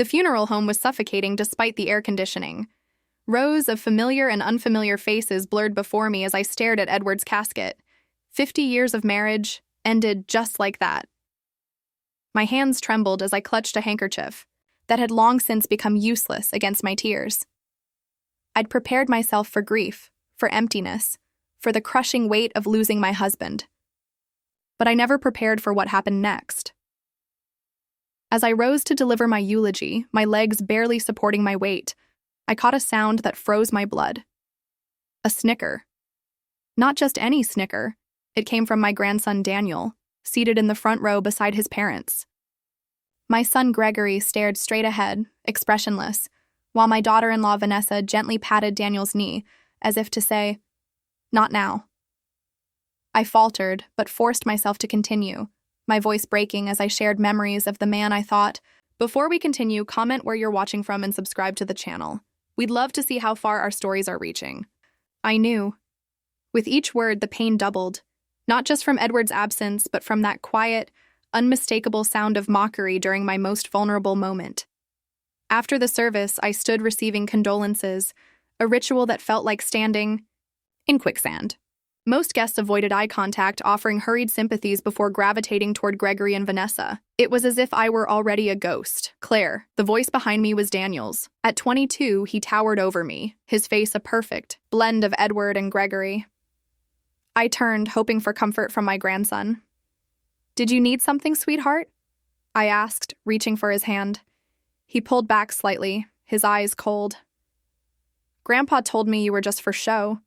The funeral home was suffocating despite the air conditioning. Rows of familiar and unfamiliar faces blurred before me as I stared at Edward's casket. 50 years of marriage ended just like that. My hands trembled as I clutched a handkerchief that had long since become useless against my tears. I'd prepared myself for grief, for emptiness, for the crushing weight of losing my husband. But I never prepared for what happened next. As I rose to deliver my eulogy, my legs barely supporting my weight, I caught a sound that froze my blood. A snicker. Not just any snicker. It came from my grandson Daniel, seated in the front row beside his parents. My son Gregory stared straight ahead, expressionless, while my daughter-in-law Vanessa gently patted Daniel's knee, as if to say, "Not now." I faltered, but forced myself to continue, my voice breaking as I shared memories of the man I thought. Before we continue, comment where you're watching from and subscribe to the channel. We'd love to see how far our stories are reaching. I knew. With each word, the pain doubled, not just from Edward's absence, but from that quiet, unmistakable sound of mockery during my most vulnerable moment. After the service, I stood receiving condolences, a ritual that felt like standing in quicksand. Most guests avoided eye contact, offering hurried sympathies before gravitating toward Gregory and Vanessa. It was as if I were already a ghost. Claire, the voice behind me, was Daniel's. At 22, he towered over me, his face a perfect blend of Edward and Gregory. I turned, hoping for comfort from my grandson. "Did you need something, sweetheart?" I asked, reaching for his hand. He pulled back slightly, his eyes cold. "Grandpa told me you were just for show."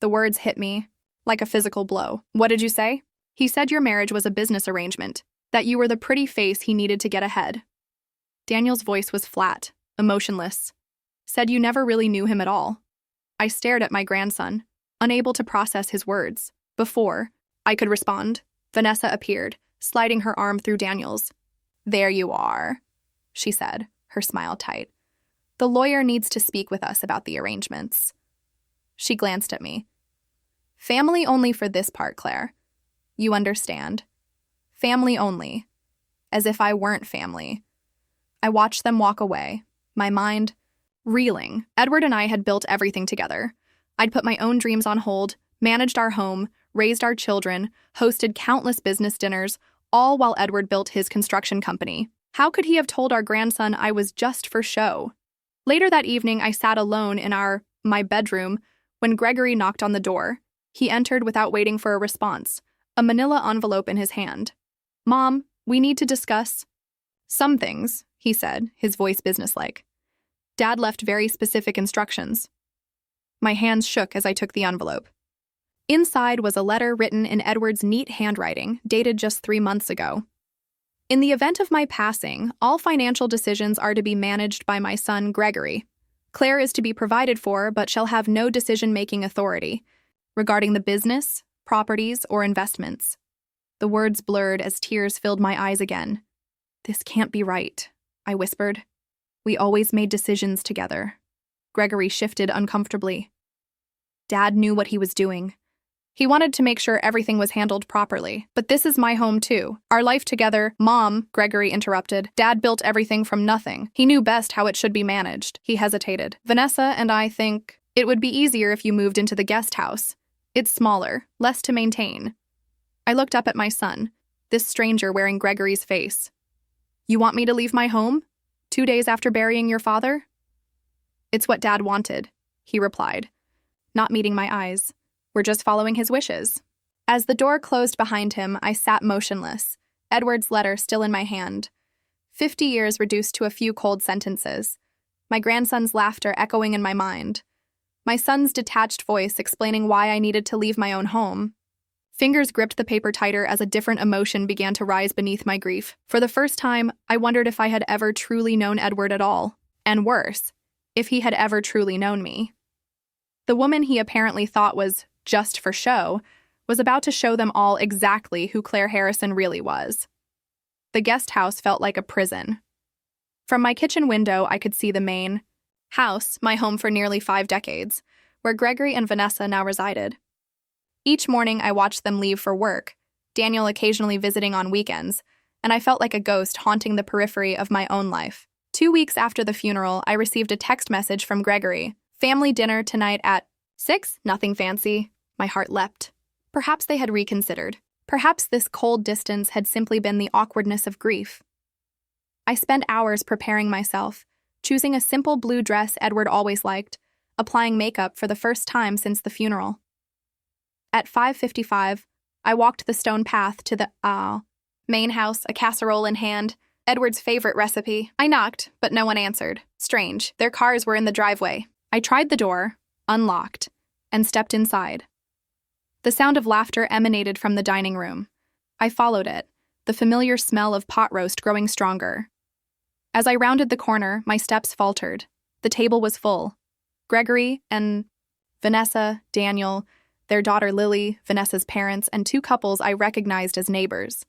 The words hit me, like a physical blow. "What did you say?" "He said your marriage was a business arrangement, that you were the pretty face he needed to get ahead." Daniel's voice was flat, emotionless. "Said you never really knew him at all." I stared at my grandson, unable to process his words. Before I could respond, Vanessa appeared, sliding her arm through Daniel's. "There you are," she said, her smile tight. "The lawyer needs to speak with us about the arrangements." She glanced at me. "Family only for this part, Claire. You understand. Family only. As if I weren't family." I watched them walk away, my mind reeling. Edward and I had built everything together. I'd put my own dreams on hold, managed our home, raised our children, hosted countless business dinners, all while Edward built his construction company. How could he have told our grandson I was just for show? Later that evening, I sat alone in my bedroom when Gregory knocked on the door. He entered without waiting for a response, a manila envelope in his hand. "Mom, we need to discuss some things," he said, his voice businesslike. "Dad left very specific instructions." My hands shook as I took the envelope. Inside was a letter written in Edward's neat handwriting, dated just 3 months ago. "In the event of my passing, all financial decisions are to be managed by my son, Gregory. Claire is to be provided for, but shall have no decision-making authority regarding the business, properties, or investments." The words blurred as tears filled my eyes again. "This can't be right," I whispered. "We always made decisions together." Gregory shifted uncomfortably. Dad knew what he was doing. He wanted to make sure everything was handled properly. "But this is my home too. Our life together." "Mom," Gregory interrupted. "Dad built everything from nothing. He knew best how it should be managed." He hesitated. "Vanessa and I think it would be easier if you moved into the guest house. It's smaller, less to maintain." I looked up at my son, this stranger wearing Gregory's face. "You want me to leave my home? 2 days after burying your father?" "It's what Dad wanted," he replied, not meeting my eyes. "We're just following his wishes." As the door closed behind him, I sat motionless, Edward's letter still in my hand. 50 years reduced to a few cold sentences. My grandson's laughter echoing in my mind. My son's detached voice explaining why I needed to leave my own home. Fingers gripped the paper tighter as a different emotion began to rise beneath my grief. For the first time, I wondered if I had ever truly known Edward at all. And worse, if he had ever truly known me. The woman he apparently thought was just for show was about to show them all exactly who Claire Harrison really was. The guest house felt like a prison. From my kitchen window, I could see the main house, my home for nearly 5 decades, where Gregory and Vanessa now resided. Each morning, I watched them leave for work, Daniel occasionally visiting on weekends, and I felt like a ghost haunting the periphery of my own life. 2 weeks after the funeral, I received a text message from Gregory. Family dinner tonight at 6? Nothing fancy. My heart leapt. Perhaps they had reconsidered. Perhaps this cold distance had simply been the awkwardness of grief. I spent hours preparing myself, choosing a simple blue dress Edward always liked, applying makeup for the first time since the funeral. At 5:55, I walked the stone path to the main house, a casserole in hand, Edward's favorite recipe. I knocked, but no one answered. Strange, their cars were in the driveway. I tried the door, unlocked, and stepped inside. The sound of laughter emanated from the dining room. I followed it, the familiar smell of pot roast growing stronger. As I rounded the corner, my steps faltered. The table was full. Gregory and Vanessa, Daniel, their daughter Lily, Vanessa's parents, and 2 couples I recognized as neighbors.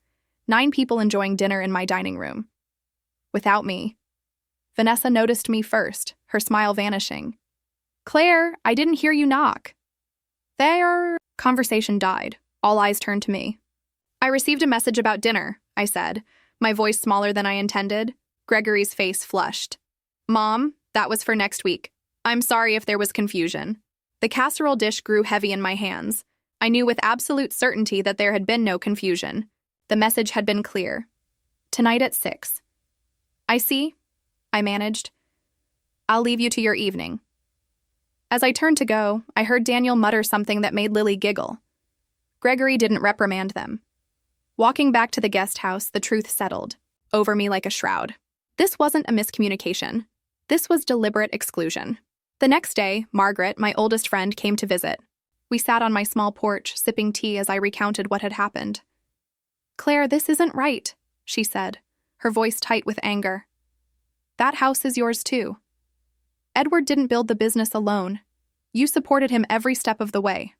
9 people enjoying dinner in my dining room. Without me. Vanessa noticed me first, her smile vanishing. "Claire, I didn't hear you knock." Their conversation died. All eyes turned to me. "I received a message about dinner," I said, my voice smaller than I intended. Gregory's face flushed. "Mom, that was for next week. I'm sorry if there was confusion." The casserole dish grew heavy in my hands. I knew with absolute certainty that there had been no confusion. The message had been clear. Tonight at 6. "I see," I managed. "I'll leave you to your evening." As I turned to go, I heard Daniel mutter something that made Lily giggle. Gregory didn't reprimand them. Walking back to the guest house, the truth settled over me like a shroud. This wasn't a miscommunication. This was deliberate exclusion. The next day, Margaret, my oldest friend, came to visit. We sat on my small porch, sipping tea as I recounted what had happened. "Claire, this isn't right," she said, her voice tight with anger. "That house is yours too. Edward didn't build the business alone. You supported him every step of the way."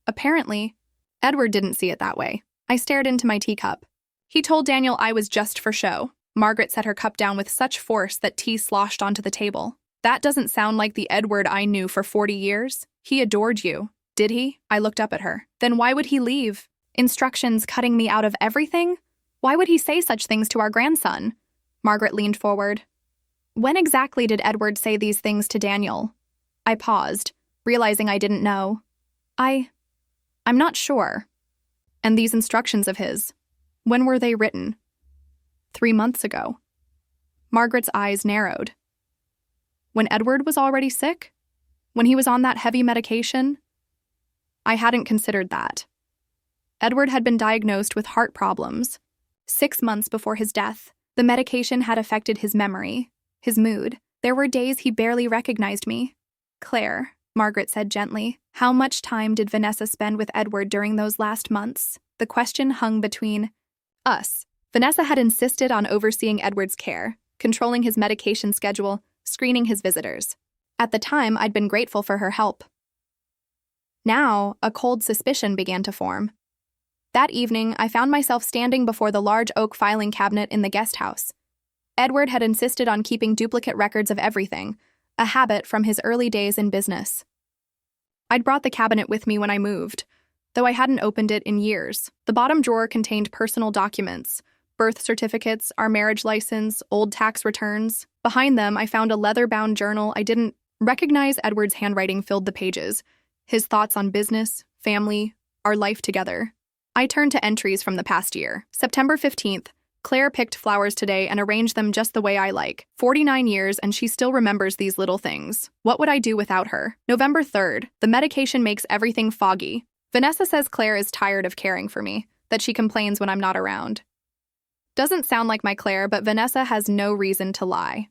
Apparently, Edward didn't see it that way. I stared into my teacup. "He told Daniel I was just for show." Margaret set her cup down with such force that tea sloshed onto the table. "That doesn't sound like the Edward I knew for 40 years. He adored you. Did he?" I looked up at her. "Then why would he leave? Instructions cutting me out of everything? Why would he say such things to our grandson?" Margaret leaned forward. "When exactly did Edward say these things to Daniel?" I paused, realizing I didn't know. I'm not sure." "And these instructions of his, when were they written?" 3 months ago." Margaret's eyes narrowed. "When Edward was already sick? When he was on that heavy medication?" I hadn't considered that. Edward had been diagnosed with heart problems. 6 months before his death, the medication had affected his memory, his mood. There were days he barely recognized me. "Claire," Margaret said gently, "how much time did Vanessa spend with Edward during those last months?" The question hung between us. Vanessa had insisted on overseeing Edward's care, controlling his medication schedule, screening his visitors. At the time, I'd been grateful for her help. Now, a cold suspicion began to form. That evening, I found myself standing before the large oak filing cabinet in the guest house. Edward had insisted on keeping duplicate records of everything, a habit from his early days in business. I'd brought the cabinet with me when I moved, though I hadn't opened it in years. The bottom drawer contained personal documents, birth certificates, our marriage license, old tax returns. Behind them, I found a leather-bound journal. I didn't recognize Edward's handwriting filled the pages, his thoughts on business, family, our life together. I turned to entries from the past year. September 15th, Claire picked flowers today and arranged them just the way I like. 49 years and she still remembers these little things. What would I do without her? November 3rd, the medication makes everything foggy. Vanessa says Claire is tired of caring for me, that she complains when I'm not around. Doesn't sound like my Claire, but Vanessa has no reason to lie.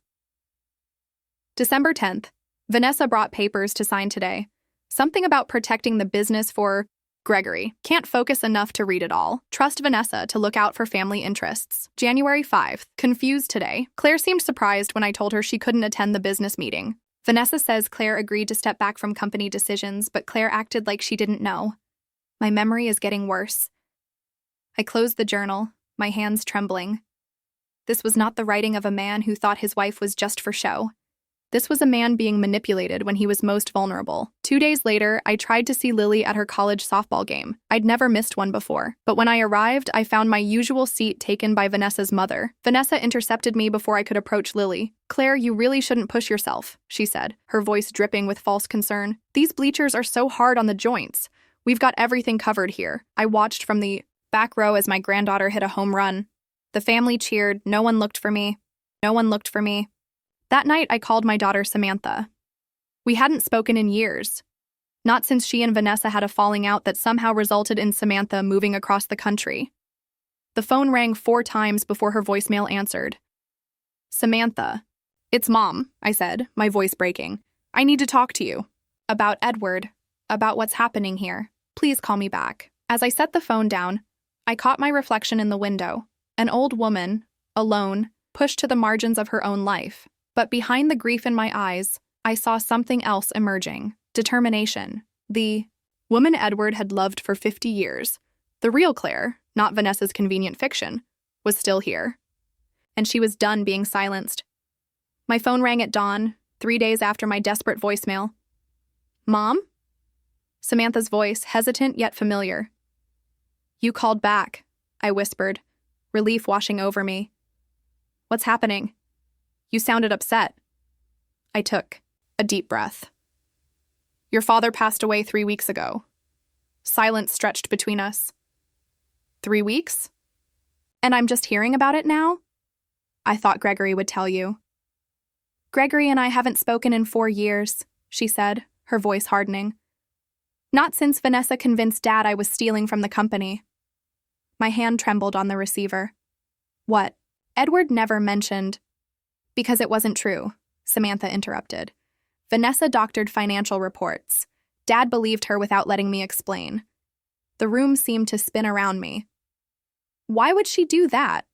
December 10th, Vanessa brought papers to sign today. Something about protecting the business for Gregory. Can't focus enough to read it all. Trust Vanessa to look out for family interests. January 5th, confused today. Claire seemed surprised when I told her she couldn't attend the business meeting. Vanessa says Claire agreed to step back from company decisions, but Claire acted like she didn't know. My memory is getting worse. I closed the journal, my hands trembling. This was not the writing of a man who thought his wife was just for show. This was a man being manipulated when he was most vulnerable. 2 days later, I tried to see Lily at her college softball game. I'd never missed one before. But when I arrived, I found my usual seat taken by Vanessa's mother. Vanessa intercepted me before I could approach Lily. "Claire, you really shouldn't push yourself," she said, her voice dripping with false concern. "These bleachers are so hard on the joints. We've got everything covered here." I watched from the back row as my granddaughter hit a home run. The family cheered. No one looked for me. No one looked for me. That night, I called my daughter Samantha. We hadn't spoken in years. Not since she and Vanessa had a falling out that somehow resulted in Samantha moving across the country. The phone rang 4 times before her voicemail answered. "Samantha." "It's Mom," I said, my voice breaking. "I need to talk to you. About Edward. About what's happening here. Please call me back." As I set the phone down, I caught my reflection in the window. An old woman, alone, pushed to the margins of her own life. But behind the grief in my eyes, I saw something else emerging. Determination. The woman Edward had loved for 50 years, the real Claire, not Vanessa's convenient fiction, was still here. And she was done being silenced. My phone rang at dawn, 3 days after my desperate voicemail. "Mom?" Samantha's voice, hesitant yet familiar. "You called back," I whispered, relief washing over me. "What's happening? You sounded upset." I took a deep breath. "Your father passed away 3 weeks ago." Silence stretched between us. 3 weeks? And I'm just hearing about it now? I thought Gregory would tell you. "Gregory and I haven't spoken in 4 years," she said, her voice hardening. "Not since Vanessa convinced Dad I was stealing from the company." My hand trembled on the receiver. "What?" "Edward never mentioned—" "Because it wasn't true," Samantha interrupted. "Vanessa doctored financial reports. Dad believed her without letting me explain." The room seemed to spin around me. "Why would she do that?"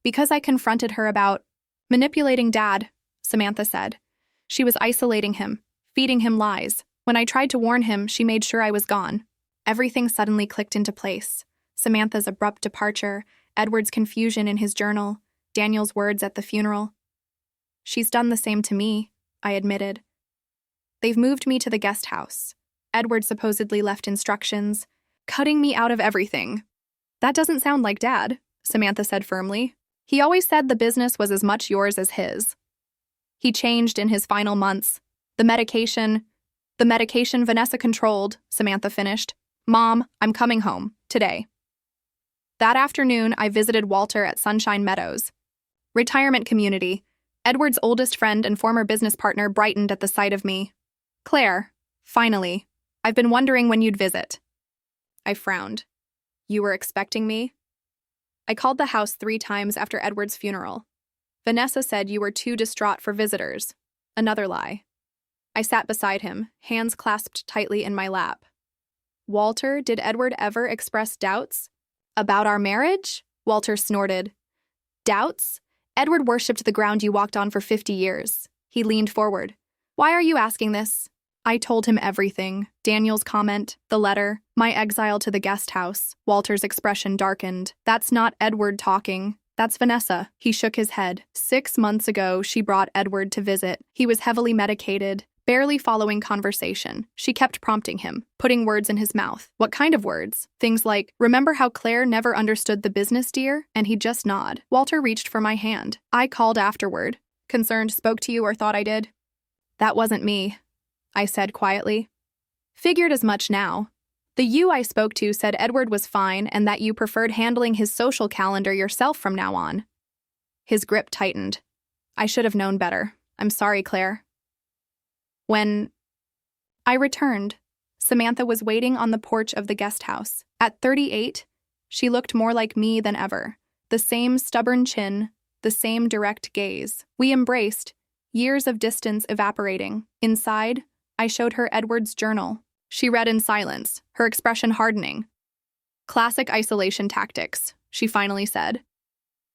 "Because I confronted her about manipulating Dad," Samantha said. "She was isolating him, feeding him lies. When I tried to warn him, she made sure I was gone." Everything suddenly clicked into place. Samantha's abrupt departure, Edward's confusion in his journal, Daniel's words at the funeral. "She's done the same to me," I admitted. "They've moved me to the guest house. Edward supposedly left instructions, cutting me out of everything." "That doesn't sound like Dad," Samantha said firmly. "He always said the business was as much yours as his." "He changed in his final months. The medication Vanessa controlled," Samantha finished. "Mom, I'm coming home, today." That afternoon, I visited Walter at Sunshine Meadows. Retirement community. Edward's oldest friend and former business partner brightened at the sight of me. "Claire, finally. I've been wondering when you'd visit." I frowned. "You were expecting me?" "I called the house 3 times after Edward's funeral. Vanessa said you were too distraught for visitors." Another lie. I sat beside him, hands clasped tightly in my lap. "Walter, did Edward ever express doubts?" "About our marriage?" Walter snorted. "Doubts? Edward worshipped the ground you walked on for 50 years. He leaned forward. "Why are you asking this?" I told him everything. Daniel's comment, the letter, my exile to the guest house. Walter's expression darkened. "That's not Edward talking. That's Vanessa." He shook his head. 6 months ago, she brought Edward to visit. He was heavily medicated, barely following conversation. She kept prompting him, putting words in his mouth. What kind of words? Things like, "Remember how Claire never understood the business, dear?" And he'd just nod. Walter reached for my hand. I called afterward. "Concerned, spoke to you or thought I did?" "That wasn't me," I said quietly. "Figured as much now. The you I spoke to said Edward was fine and that you preferred handling his social calendar yourself from now on." His grip tightened. "I should have known better. I'm sorry, Claire." When I returned, Samantha was waiting on the porch of the guest house. At 38, she looked more like me than ever. The same stubborn chin, the same direct gaze. We embraced, years of distance evaporating. Inside, I showed her Edward's journal. She read in silence, her expression hardening. "Classic isolation tactics," she finally said.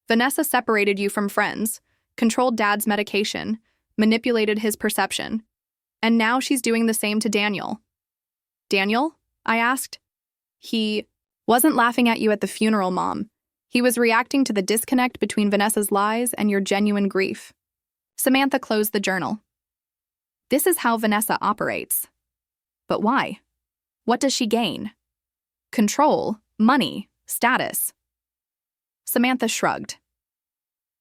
"Vanessa separated you from friends, controlled Dad's medication, manipulated his perception. And now she's doing the same to Daniel." "Daniel?" I asked. "He wasn't laughing at you at the funeral, Mom. He was reacting to the disconnect between Vanessa's lies and your genuine grief." Samantha closed the journal. This is how Vanessa operates. But why? What does she gain? Control, money, status. Samantha shrugged.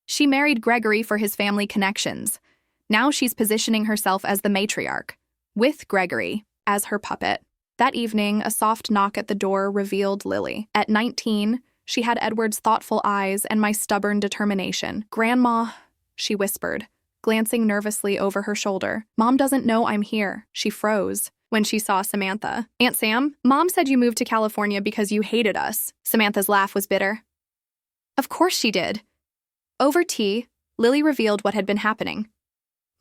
She married Gregory for his family connections. Now she's positioning herself as the matriarch, with Gregory as her puppet. That evening, a soft knock at the door revealed Lily. At 19, she had Edward's thoughtful eyes and my stubborn determination. "Grandma," she whispered, glancing nervously over her shoulder. "Mom doesn't know I'm here." She froze when she saw Samantha. "Aunt Sam, Mom said you moved to California because you hated us." Samantha's laugh was bitter. "Of course she did." Over tea, Lily revealed what had been happening.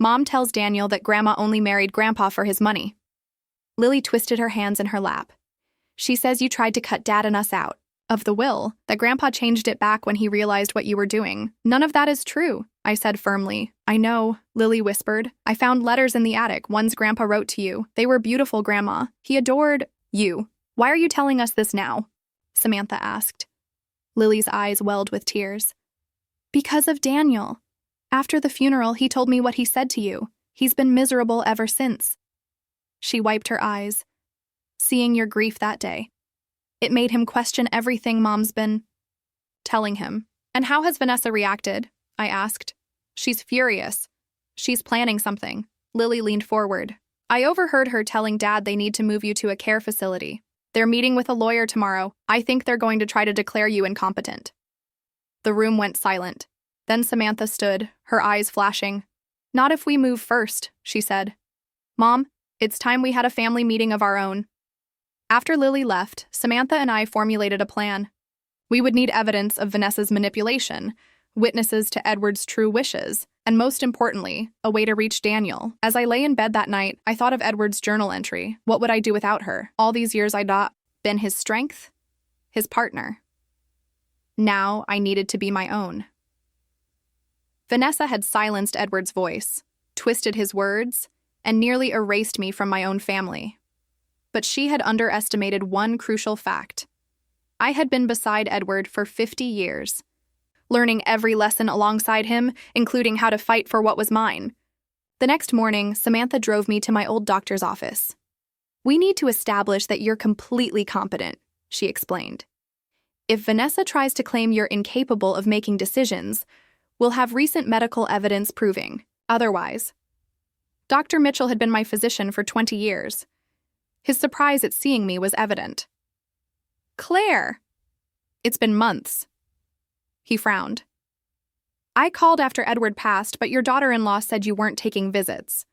Mom tells Daniel that Grandma only married Grandpa for his money. Lily twisted her hands in her lap. "She says you tried to cut Dad and us out of the will, that Grandpa changed it back when he realized what you were doing." "None of that is true," I said firmly. "I know," Lily whispered. "I found letters in the attic, ones Grandpa wrote to you. They were beautiful, Grandma. He adored you." "Why are you telling us this now?" Samantha asked. Lily's eyes welled with tears. "Because of Daniel. After the funeral, he told me what he said to you. He's been miserable ever since." She wiped her eyes. "Seeing your grief that day. It made him question everything Mom's been telling him." "And how has Vanessa reacted?" I asked. "She's furious. She's planning something." Lily leaned forward. "I overheard her telling Dad they need to move you to a care facility. They're meeting with a lawyer tomorrow. I think they're going to try to declare you incompetent." The room went silent. Then Samantha stood, her eyes flashing. "Not if we move first," she said. "Mom, it's time we had a family meeting of our own." After Lily left, Samantha and I formulated a plan. We would need evidence of Vanessa's manipulation, witnesses to Edward's true wishes, and most importantly, a way to reach Daniel. As I lay in bed that night, I thought of Edward's journal entry. What would I do without her? All these years I'd been his strength, his partner. Now I needed to be my own. Vanessa had silenced Edward's voice, twisted his words, and nearly erased me from my own family. But she had underestimated one crucial fact. I had been beside Edward for 50 years, learning every lesson alongside him, including how to fight for what was mine. The next morning, Samantha drove me to my old doctor's office. "We need to establish that you're completely competent," she explained. "If Vanessa tries to claim you're incapable of making decisions, we'll have recent medical evidence proving otherwise." Dr. Mitchell had been my physician for 20 years. His surprise at seeing me was evident. "Claire!" "It's been months." He frowned. "I called after Edward passed, but your daughter-in-law said you weren't taking visits."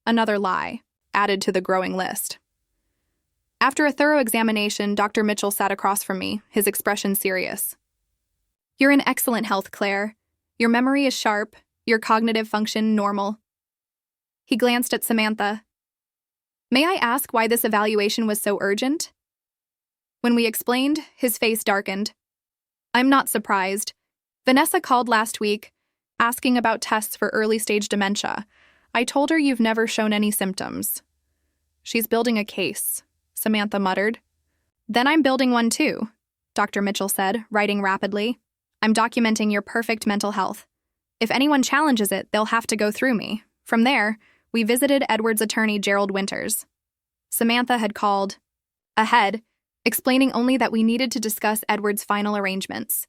Another lie, added to the growing list. After a thorough examination, Dr. Mitchell sat across from me, his expression serious. "You're in excellent health, Claire. Your memory is sharp, your cognitive function normal." He glanced at Samantha. "May I ask why this evaluation was so urgent?" When we explained, his face darkened. "I'm not surprised. Vanessa called last week, asking about tests for early-stage dementia. I told her you've never shown any symptoms." "She's building a case," Samantha muttered. "Then I'm building one too," Dr. Mitchell said, writing rapidly. "I'm documenting your perfect mental health. If anyone challenges it, they'll have to go through me." From there, we visited Edward's attorney, Gerald Winters. Samantha had called ahead, explaining only that we needed to discuss Edward's final arrangements.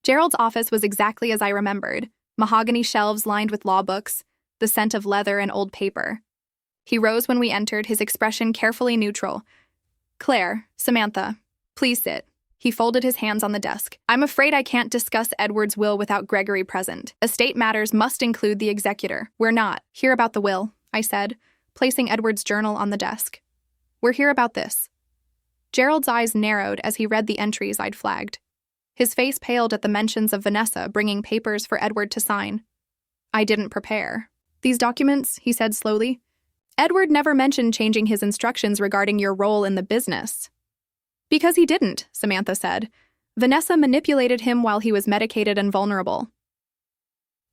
Gerald's office was exactly as I remembered, mahogany shelves lined with law books, the scent of leather and old paper. He rose when we entered, his expression carefully neutral. "Claire, Samantha, please sit." He folded his hands on the desk. "I'm afraid I can't discuss Edward's will without Gregory present. Estate matters must include the executor." "We're not here about the will," I said, placing Edward's journal on the desk. "We're here about this." Gerald's eyes narrowed as he read the entries I'd flagged. His face paled at the mentions of Vanessa bringing papers for Edward to sign. I didn't prepare. "These documents," he said slowly. "Edward never mentioned changing his instructions regarding your role in the business." "Because he didn't," Samantha said. "Vanessa manipulated him while he was medicated and vulnerable."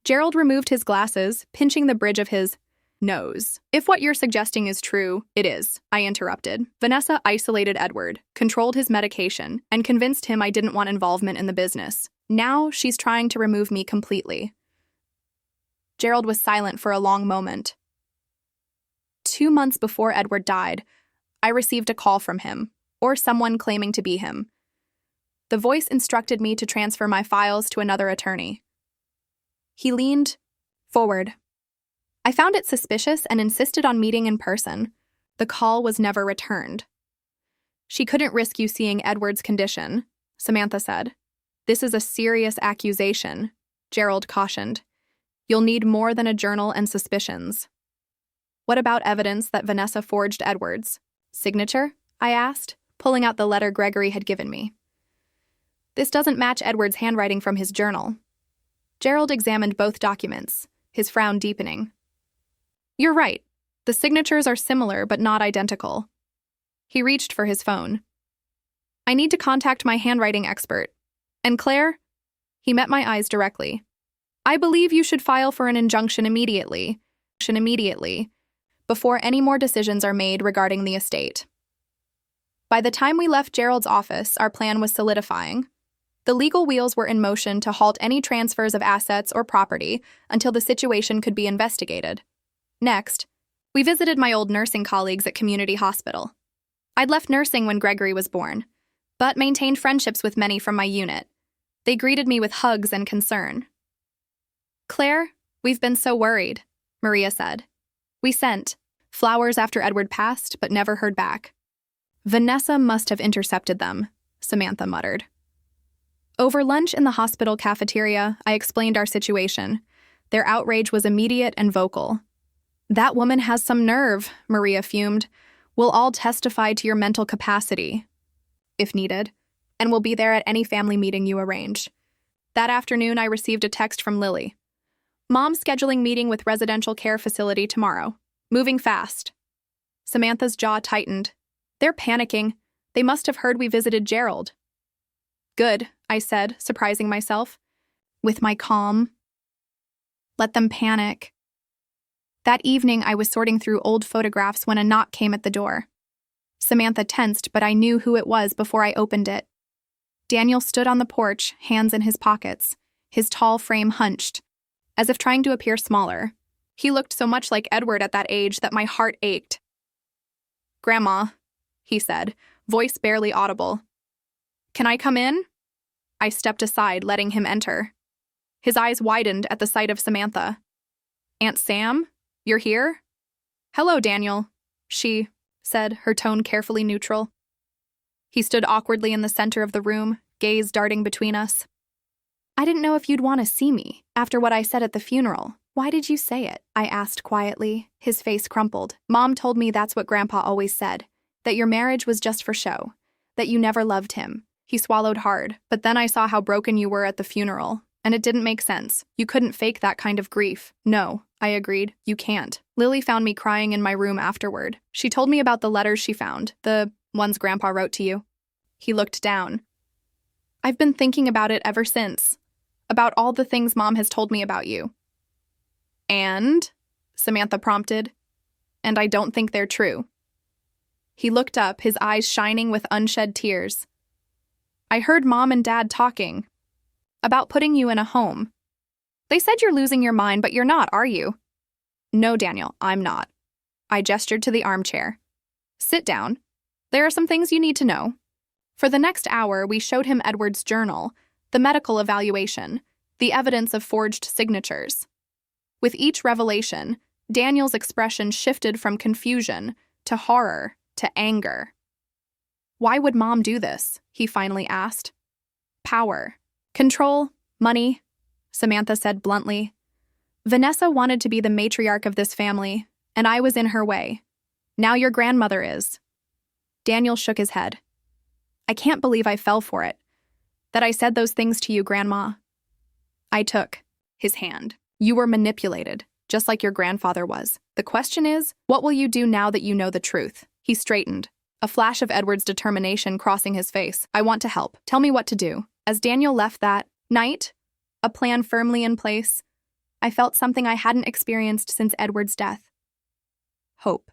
Gerald removed his glasses, pinching the bridge of his nose. "If what you're suggesting is true, it is," I interrupted. "Vanessa isolated Edward, controlled his medication, and convinced him I didn't want involvement in the business. Now she's trying to remove me completely." Gerald was silent for a long moment. 2 months before Edward died, I received a call from him, or someone claiming to be him. The voice instructed me to transfer my files to another attorney. He leaned forward. I found it suspicious and insisted on meeting in person. The call was never returned. She couldn't risk you seeing Edward's condition, Samantha said. This is a serious accusation, Gerald cautioned. You'll need more than a journal and suspicions. What about evidence that Vanessa forged Edward's signature? I asked, pulling out the letter Gregory had given me. This doesn't match Edward's handwriting from his journal. Gerald examined both documents, his frown deepening. You're right. The signatures are similar but not identical. He reached for his phone. I need to contact my handwriting expert. And Claire? He met my eyes directly. I believe you should file for an injunction immediately, before any more decisions are made regarding the estate. By the time we left Gerald's office, our plan was solidifying. The legal wheels were in motion to halt any transfers of assets or property until the situation could be investigated. Next, we visited my old nursing colleagues at Community Hospital. I'd left nursing when Gregory was born, but maintained friendships with many from my unit. They greeted me with hugs and concern. Claire, we've been so worried, Maria said. We sent flowers after Edward passed, but never heard back. Vanessa must have intercepted them, Samantha muttered. Over lunch in the hospital cafeteria, I explained our situation. Their outrage was immediate and vocal. That woman has some nerve, Maria fumed. We'll all testify to your mental capacity, if needed, and we'll be there at any family meeting you arrange. That afternoon, I received a text from Lily. Mom's scheduling meeting with residential care facility tomorrow. Moving fast. Samantha's jaw tightened. They're panicking. They must have heard we visited Gerald. Good, I said, surprising myself. With my calm. Let them panic. That evening, I was sorting through old photographs when a knock came at the door. Samantha tensed, but I knew who it was before I opened it. Daniel stood on the porch, hands in his pockets, his tall frame hunched, as if trying to appear smaller. He looked so much like Edward at that age that my heart ached. Grandma, he said, voice barely audible. Can I come in? I stepped aside, letting him enter. His eyes widened at the sight of Samantha. Aunt Sam, you're here? Hello, Daniel, she said, her tone carefully neutral. He stood awkwardly in the center of the room, gaze darting between us. I didn't know if you'd want to see me after what I said at the funeral. Why did you say it? I asked quietly, his face crumpled. Mom told me that's what Grandpa always said, that your marriage was just for show, that you never loved him. He swallowed hard, but then I saw how broken you were at the funeral, and it didn't make sense. You couldn't fake that kind of grief. No, I agreed, you can't. Lily found me crying in my room afterward. She told me about the letters she found, the ones Grandpa wrote to you. He looked down. I've been thinking about it ever since, about all the things Mom has told me about you. And? Samantha prompted. And I don't think they're true. He looked up, his eyes shining with unshed tears. I heard Mom and Dad talking about putting you in a home. They said you're losing your mind, but you're not, are you? No, Daniel, I'm not. I gestured to the armchair. Sit down. There are some things you need to know. For the next hour, we showed him Edward's journal, the medical evaluation, the evidence of forged signatures. With each revelation, Daniel's expression shifted from confusion to horror to anger. Why would Mom do this? He finally asked. Power. Control. Money. Samantha said bluntly. Vanessa wanted to be the matriarch of this family, and I was in her way. Now your grandmother is. Daniel shook his head. I can't believe I fell for it. That I said those things to you, Grandma. I took his hand. You were manipulated, just like your grandfather was. The question is, what will you do now that you know the truth? He straightened, a flash of Edward's determination crossing his face. I want to help. Tell me what to do. As Daniel left that night, a plan firmly in place, I felt something I hadn't experienced since Edward's death. Hope.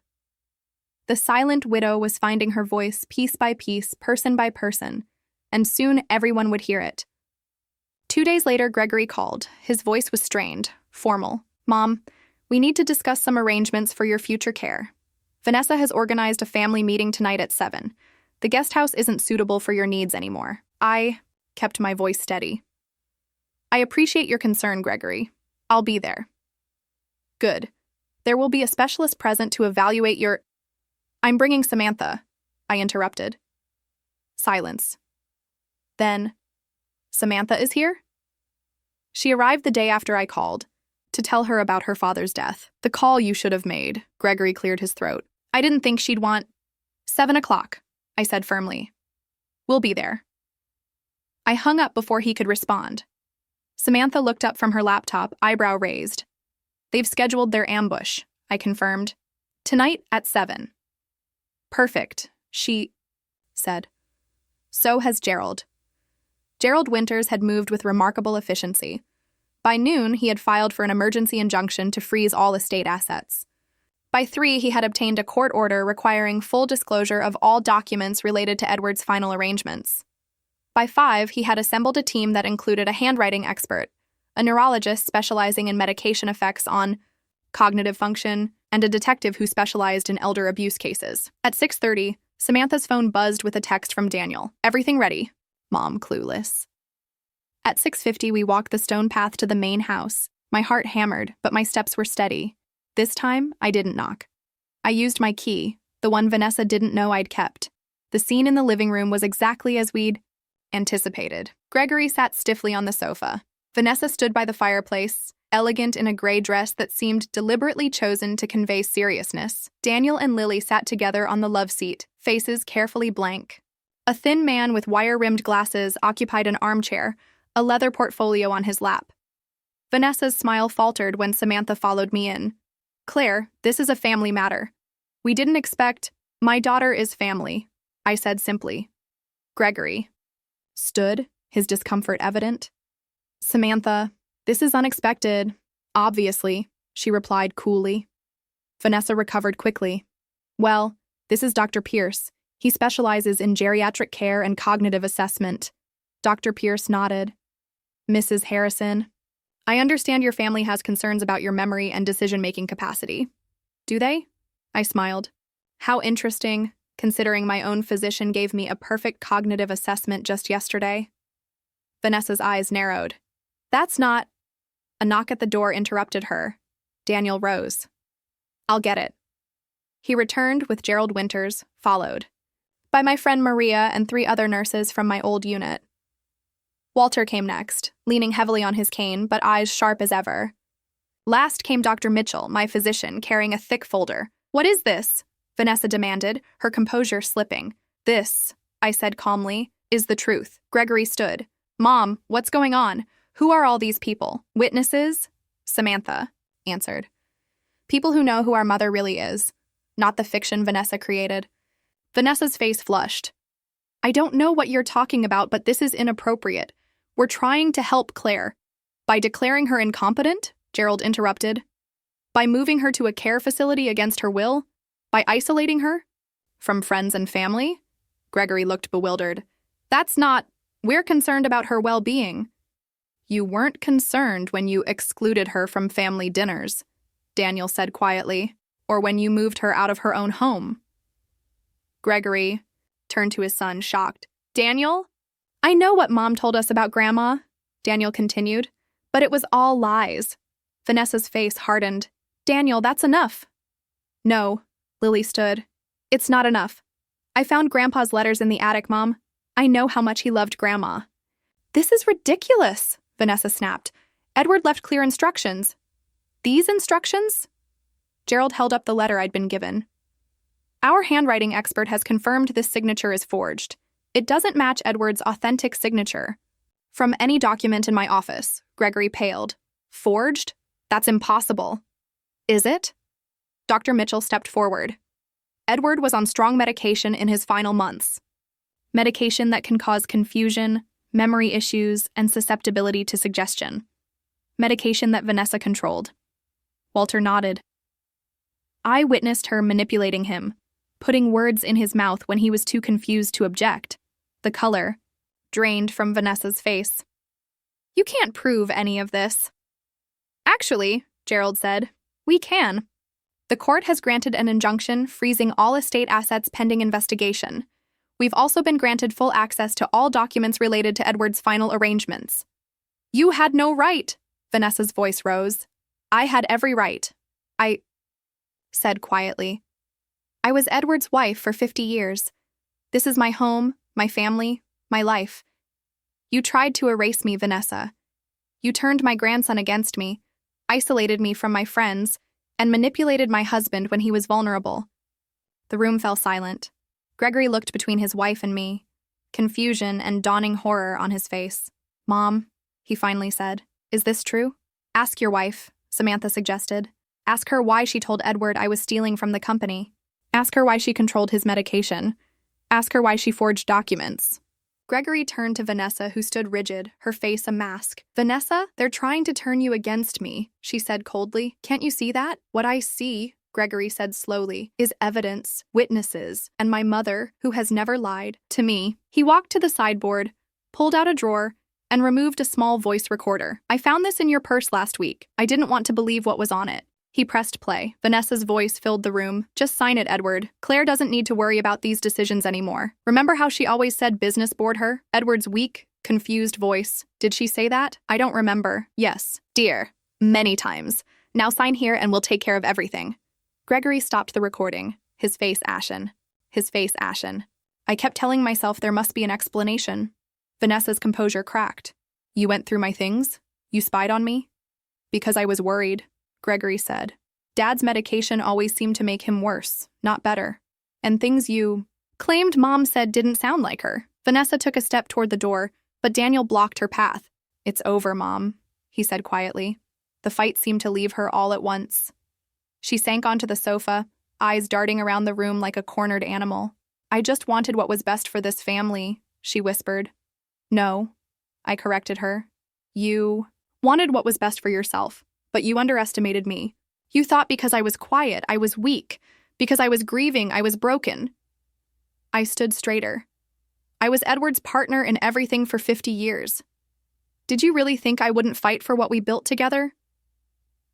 The silent widow was finding her voice piece by piece, person by person, and soon everyone would hear it. 2 days later, Gregory called. His voice was strained, formal. Mom, we need to discuss some arrangements for your future care. Vanessa has organized a family meeting tonight at 7. The guest house isn't suitable for your needs anymore. I kept my voice steady. I appreciate your concern, Gregory. I'll be there. Good. There will be a specialist present to evaluate your... I'm bringing Samantha, I interrupted. Silence. Then, Samantha is here? She arrived the day after I called, to tell her about her father's death. The call you should have made, Gregory cleared his throat. I didn't think she'd want... 7 o'clock, I said firmly. We'll be there. I hung up before he could respond. Samantha looked up from her laptop, eyebrow raised. They've scheduled their ambush, I confirmed. Tonight at 7. Perfect, she said. So has Gerald. Gerald Winters had moved with remarkable efficiency. By noon, he had filed for an emergency injunction to freeze all estate assets. By 3, he had obtained a court order requiring full disclosure of all documents related to Edward's final arrangements. By 5, he had assembled a team that included a handwriting expert, a neurologist specializing in medication effects on cognitive function, and a detective who specialized in elder abuse cases. At 6:30, Samantha's phone buzzed with a text from Daniel. Everything ready. Mom clueless. At 6:50, we walked the stone path to the main house. My heart hammered, but my steps were steady. This time, I didn't knock. I used my key, the one Vanessa didn't know I'd kept. The scene in the living room was exactly as we'd anticipated. Gregory sat stiffly on the sofa. Vanessa stood by the fireplace, elegant in a gray dress that seemed deliberately chosen to convey seriousness. Daniel and Lily sat together on the love seat, faces carefully blank. A thin man with wire-rimmed glasses occupied an armchair, a leather portfolio on his lap. Vanessa's smile faltered when Samantha followed me in. Claire, this is a family matter. We didn't expect... My daughter is family, I said simply. Gregory stood, his discomfort evident. Samantha, this is unexpected. Obviously, she replied coolly. Vanessa recovered quickly. Well, this is Dr. Pierce. He specializes in geriatric care and cognitive assessment. Dr. Pierce nodded. Mrs. Harrison, I understand your family has concerns about your memory and decision-making capacity. Do they? I smiled. How interesting, considering my own physician gave me a perfect cognitive assessment just yesterday. Vanessa's eyes narrowed. That's not... A knock at the door interrupted her. Daniel rose. I'll get it. He returned with Gerald Winters, followed by my friend Maria and 3 other nurses from my old unit. Walter came next, leaning heavily on his cane, but eyes sharp as ever. Last came Dr. Mitchell, my physician, carrying a thick folder. What is this? Vanessa demanded, her composure slipping. This, I said calmly, is the truth. Gregory stood. Mom, what's going on? Who are all these people? Witnesses? Samantha answered. People who know who our mother really is, not the fiction Vanessa created. Vanessa's face flushed. I don't know what you're talking about, but this is inappropriate. We're trying to help Claire. By declaring her incompetent? Gerald interrupted. By moving her to a care facility against her will? By isolating her? From friends and family? Gregory looked bewildered. That's not... We're concerned about her well-being. You weren't concerned when you excluded her from family dinners, Daniel said quietly, or when you moved her out of her own home. Gregory turned to his son, shocked. Daniel? I know what Mom told us about Grandma, Daniel continued, but it was all lies. Vanessa's face hardened. Daniel, that's enough. No, Lily stood. It's not enough. I found Grandpa's letters in the attic, Mom. I know how much he loved Grandma. This is ridiculous, Vanessa snapped. Edward left clear instructions. These instructions? Gerald held up the letter I'd been given. Our handwriting expert has confirmed this signature is forged. It doesn't match Edward's authentic signature. From any document in my office, Gregory paled. Forged? That's impossible. Is it? Dr. Mitchell stepped forward. Edward was on strong medication in his final months. Medication that can cause confusion, memory issues, and susceptibility to suggestion. Medication that Vanessa controlled. Walter nodded. I witnessed her manipulating him, putting words in his mouth when he was too confused to object. The color drained from Vanessa's face. You can't prove any of this. Actually, Gerald said. We can. The court has granted an injunction freezing all estate assets pending investigation. We've also been granted full access to all documents related to Edward's final arrangements. You had no right, Vanessa's voice rose. I had every right. I said quietly. I was Edward's wife for 50 years. This is my home, my family, my life. You tried to erase me, Vanessa. You turned my grandson against me, isolated me from my friends, and manipulated my husband when he was vulnerable. The room fell silent. Gregory looked between his wife and me, confusion and dawning horror on his face. Mom, he finally said, is this true? Ask your wife, Samantha suggested. Ask her why she told Edward I was stealing from the company. Ask her why she controlled his medication. Ask her why she forged documents. Gregory turned to Vanessa, who stood rigid, her face a mask. Vanessa, they're trying to turn you against me, she said coldly. Can't you see that? What I see, Gregory said slowly, is evidence, witnesses, and my mother, who has never lied, to me. He walked to the sideboard, pulled out a drawer, and removed a small voice recorder. I found this in your purse last week. I didn't want to believe what was on it. He pressed play. Vanessa's voice filled the room. Just sign it, Edward. Claire doesn't need to worry about these decisions anymore. Remember how she always said business bored her? Edward's weak, confused voice. Did she say that? I don't remember. Yes, dear. Many times. Now sign here and we'll take care of everything. Gregory stopped the recording, his face ashen. I kept telling myself there must be an explanation. Vanessa's composure cracked. You went through my things? You spied on me? Because I was worried, Gregory said. Dad's medication always seemed to make him worse, not better. And things you claimed Mom said didn't sound like her. Vanessa took a step toward the door, but Daniel blocked her path. It's over, Mom, he said quietly. The fight seemed to leave her all at once. She sank onto the sofa, eyes darting around the room like a cornered animal. I just wanted what was best for this family, she whispered. No, I corrected her. You wanted what was best for yourself, but you underestimated me. You thought because I was quiet, I was weak. Because I was grieving, I was broken. I stood straighter. I was Edward's partner in everything for 50 years. Did you really think I wouldn't fight for what we built together?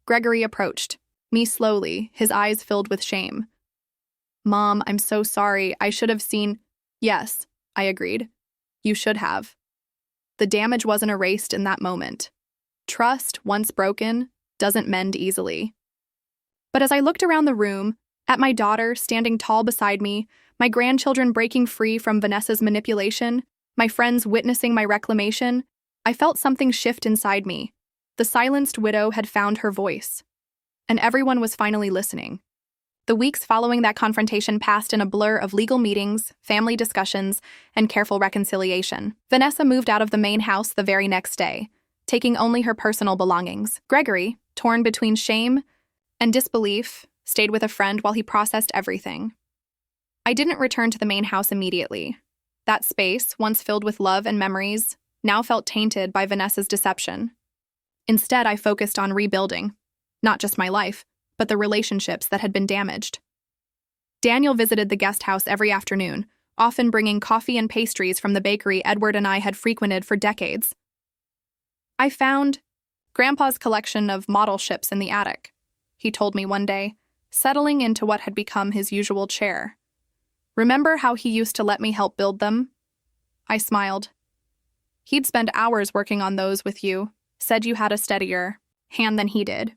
Gregory approached me slowly, his eyes filled with shame. Mom, I'm so sorry. I should have seen. Yes, I agreed. You should have. The damage wasn't erased in that moment. Trust, once broken, doesn't mend easily. But as I looked around the room, at my daughter standing tall beside me, my grandchildren breaking free from Vanessa's manipulation, my friends witnessing my reclamation, I felt something shift inside me. The silenced widow had found her voice. And everyone was finally listening. The weeks following that confrontation passed in a blur of legal meetings, family discussions, and careful reconciliation. Vanessa moved out of the main house the very next day, taking only her personal belongings. Gregory, torn between shame and disbelief, stayed with a friend while he processed everything. I didn't return to the main house immediately. That space, once filled with love and memories, now felt tainted by Vanessa's deception. Instead, I focused on rebuilding, not just my life, but the relationships that had been damaged. Daniel visited the guest house every afternoon, often bringing coffee and pastries from the bakery Edward and I had frequented for decades. I found Grandpa's collection of model ships in the attic, he told me one day, settling into what had become his usual chair. Remember how he used to let me help build them? I smiled. He'd spend hours working on those with you, said you had a steadier hand than he did.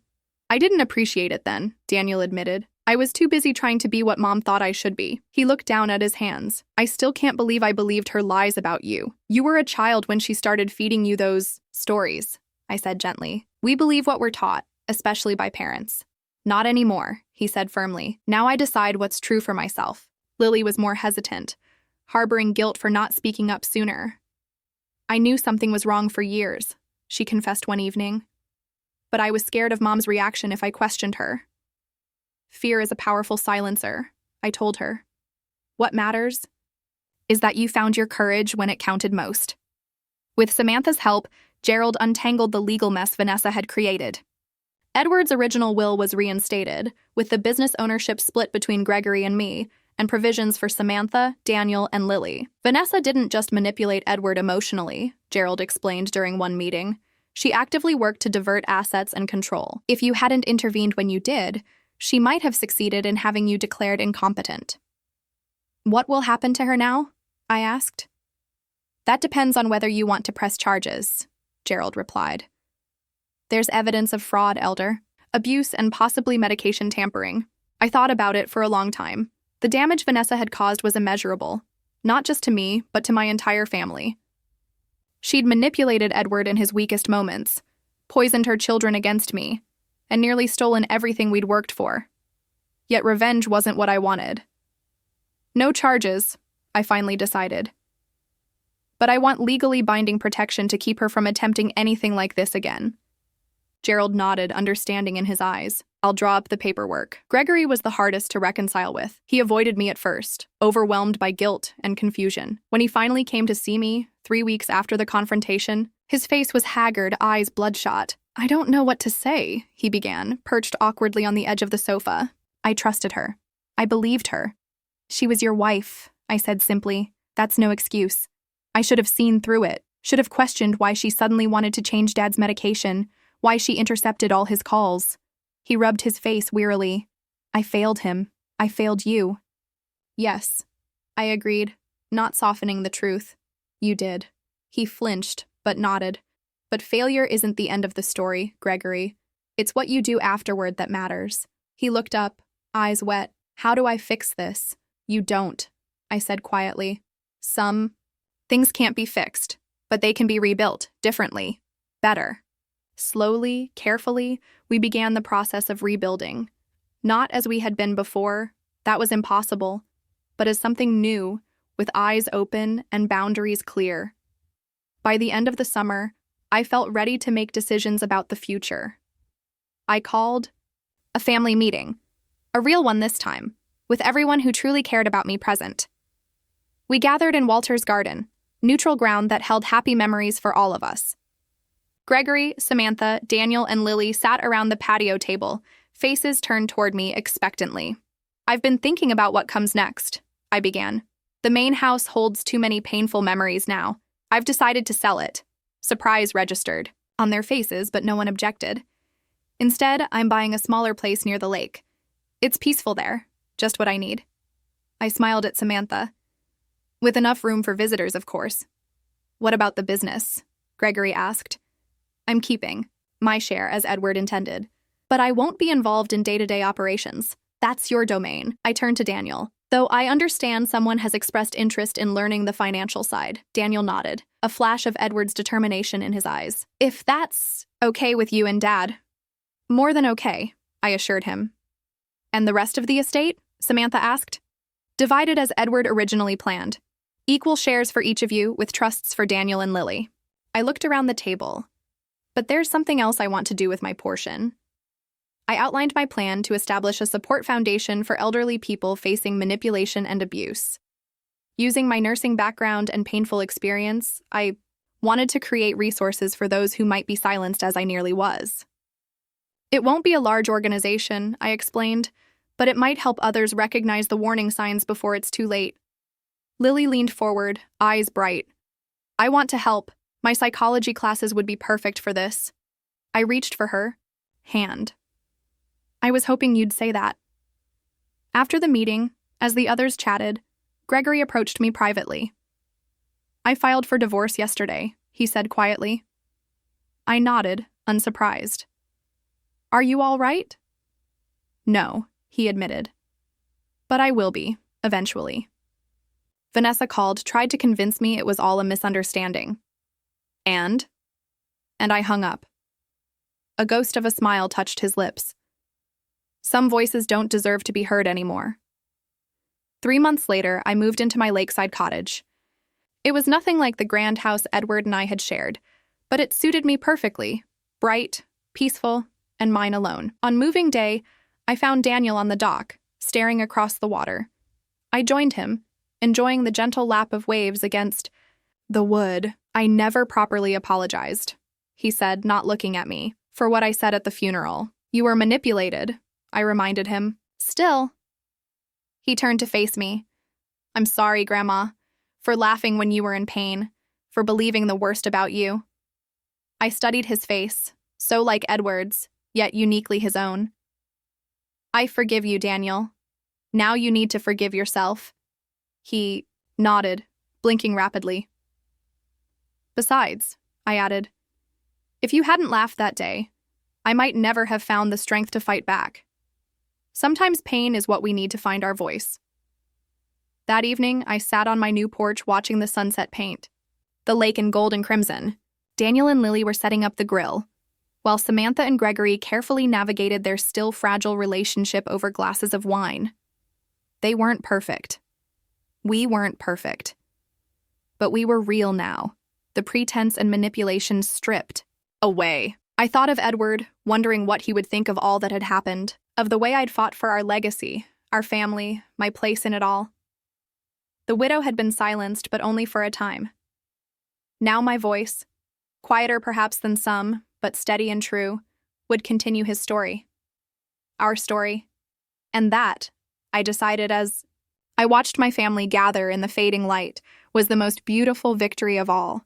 I didn't appreciate it then, Daniel admitted. I was too busy trying to be what Mom thought I should be. He looked down at his hands. I still can't believe I believed her lies about you. You were a child when she started feeding you those stories, I said gently. We believe what we're taught, especially by parents. Not anymore, he said firmly. Now I decide what's true for myself. Lily was more hesitant, harboring guilt for not speaking up sooner. I knew something was wrong for years, she confessed one evening. But I was scared of Mom's reaction if I questioned her. Fear is a powerful silencer, I told her. What matters is that you found your courage when it counted most. With Samantha's help, Gerald untangled the legal mess Vanessa had created. Edward's original will was reinstated, with the business ownership split between Gregory and me, and provisions for Samantha, Daniel, and Lily. Vanessa didn't just manipulate Edward emotionally, Gerald explained during one meeting. She actively worked to divert assets and control. If you hadn't intervened when you did, she might have succeeded in having you declared incompetent. What will happen to her now? I asked. That depends on whether you want to press charges, Gerald replied. There's evidence of fraud, Elder. Abuse and possibly medication tampering. I thought about it for a long time. The damage Vanessa had caused was immeasurable, not just to me, but to my entire family. She'd manipulated Edward in his weakest moments, poisoned her children against me, and nearly stolen everything we'd worked for. Yet revenge wasn't what I wanted. No charges, I finally decided. But I want legally binding protection to keep her from attempting anything like this again. Gerald nodded, understanding in his eyes. I'll draw up the paperwork. Gregory was the hardest to reconcile with. He avoided me at first, overwhelmed by guilt and confusion. When he finally came to see me, 3 weeks after the confrontation, his face was haggard, eyes bloodshot. I don't know what to say, he began, perched awkwardly on the edge of the sofa. I trusted her. I believed her. She was your wife, I said simply. That's no excuse. I should have seen through it, should have questioned why she suddenly wanted to change Dad's medication, why she intercepted all his calls. He rubbed his face wearily. I failed him. I failed you. Yes, I agreed, not softening the truth. You did. He flinched, but nodded. But failure isn't the end of the story, Gregory. It's what you do afterward that matters. He looked up, eyes wet. How do I fix this? You don't, I said quietly. Some things can't be fixed, but they can be rebuilt differently, better. Slowly, carefully, we began the process of rebuilding. Not as we had been before, that was impossible, but as something new, with eyes open and boundaries clear. By the end of the summer, I felt ready to make decisions about the future. I called a family meeting, a real one this time, with everyone who truly cared about me present. We gathered in Walter's garden, neutral ground that held happy memories for all of us. Gregory, Samantha, Daniel, and Lily sat around the patio table, faces turned toward me expectantly. I've been thinking about what comes next, I began. The main house holds too many painful memories now. I've decided to sell it. Surprise registered on their faces, but no one objected. Instead, I'm buying a smaller place near the lake. It's peaceful there, just what I need. I smiled at Samantha. With enough room for visitors, of course. What about the business? Gregory asked. I'm keeping my share as Edward intended, but I won't be involved in day-to-day operations. That's your domain. I turned to Daniel. Though I understand someone has expressed interest in learning the financial side, Daniel nodded, a flash of Edward's determination in his eyes. If that's okay with you and Dad. More than okay, I assured him. And the rest of the estate? Samantha asked. Divided as Edward originally planned. Equal shares for each of you, with trusts for Daniel and Lily. I looked around the table. But there's something else I want to do with my portion. I outlined my plan to establish a support foundation for elderly people facing manipulation and abuse. Using my nursing background and painful experience, I wanted to create resources for those who might be silenced as I nearly was. It won't be a large organization, I explained, but it might help others recognize the warning signs before it's too late. Lily leaned forward, eyes bright. I want to help. My psychology classes would be perfect for this. I reached for her hand. I was hoping you'd say that. After the meeting, as the others chatted, Gregory approached me privately. I filed for divorce yesterday, he said quietly. I nodded, unsurprised. Are you all right? No, he admitted. But I will be, eventually. Vanessa called, tried to convince me it was all a misunderstanding. And I hung up. A ghost of a smile touched his lips. Some voices don't deserve to be heard anymore. 3 months later, I moved into my lakeside cottage. It was nothing like the grand house Edward and I had shared, but it suited me perfectly, bright, peaceful, and mine alone. On moving day, I found Daniel on the dock, staring across the water. I joined him, enjoying the gentle lap of waves against the wood. I never properly apologized, he said, not looking at me, for what I said at the funeral. You were manipulated, I reminded him. Still. He turned to face me. I'm sorry, Grandma, for laughing when you were in pain, for believing the worst about you. I studied his face, so like Edward's, yet uniquely his own. I forgive you, Daniel. Now you need to forgive yourself. He nodded, blinking rapidly. Besides, I added, if you hadn't laughed that day, I might never have found the strength to fight back. Sometimes pain is what we need to find our voice. That evening, I sat on my new porch watching the sunset paint, the lake in gold and crimson. Daniel and Lily were setting up the grill, while Samantha and Gregory carefully navigated their still fragile relationship over glasses of wine. They weren't perfect. We weren't perfect. But we were real now, the pretense and manipulation stripped away. I thought of Edward, wondering what he would think of all that had happened, of the way I'd fought for our legacy, our family, my place in it all. The widow had been silenced, but only for a time. Now my voice, quieter perhaps than some, but steady and true, would continue his story. Our story. And that, I decided as I watched my family gather in the fading light, was the most beautiful victory of all.